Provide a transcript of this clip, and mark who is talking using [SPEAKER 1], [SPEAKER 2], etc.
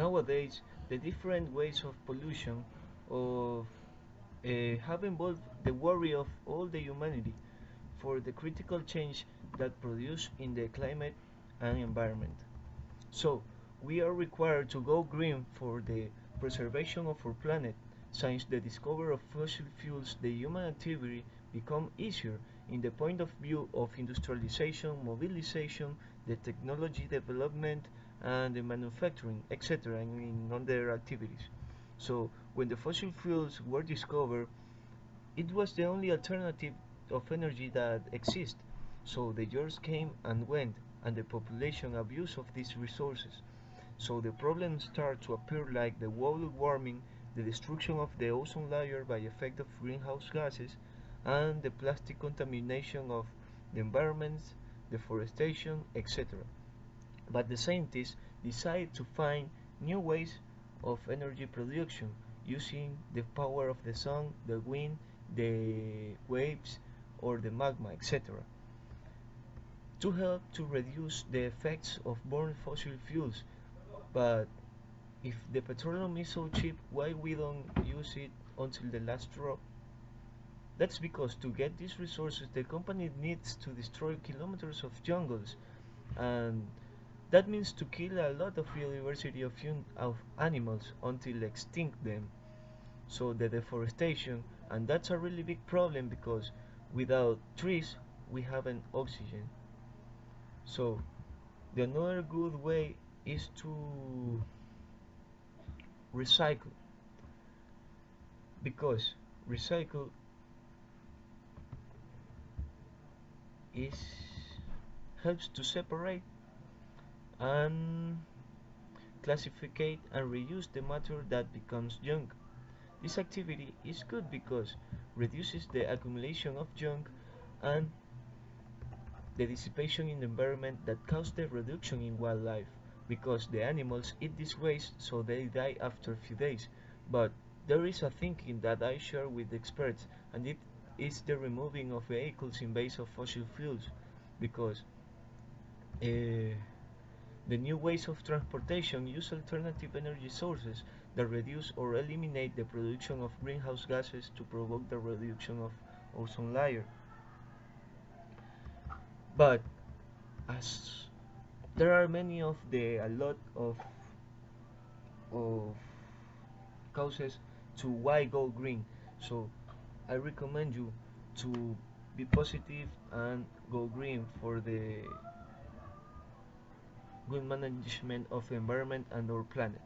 [SPEAKER 1] Nowadays, the different ways of pollution of have involved the worry of all the humanity for the critical change that produce in the climate and environment. So, we are required to go green for the preservation of our planet. Since the discovery of fossil fuels, the human activity become easier in the point of view of industrialization, mobilization, the technology development, and the manufacturing, etc. in other activities. So, when the fossil fuels were discovered, it was the only alternative of energy that exists. So the years came and went, and the population abuse of these resources. So the problems start to appear like the global warming, the destruction of the ozone layer by effect of greenhouse gases, and the plastic contamination of the environments, deforestation, etc. But the scientists decide to find new ways of energy production using the power of the sun, the wind, the waves, or the magma, etc., to help to reduce the effects of burning fossil fuels. But if the petroleum is so cheap, why we don't use it until the last drop? That's because to get these resources, the company needs to destroy kilometers of jungles, and that means to kill a lot of biodiversity of animals until extinct them. So the deforestation, and that's a really big problem because without trees we haven't oxygen. So the another good way is to recycle, because recycle is helps to separate and classify and reuse the matter that becomes junk. This activity is good because reduces the accumulation of junk and the dissipation in the environment that cause the reduction in wildlife, because the animals eat this waste so they die after a few days. But there is a thinking that I share with experts, and it is the removing of vehicles in base of fossil fuels, because uh, the new ways of transportation use alternative energy sources that reduce or eliminate the production of greenhouse gases to provoke the reduction of ozone layer. But as there are many of the a lot of causes to why go green, so I recommend you to be positive and go green for the good management of the environment and our planet.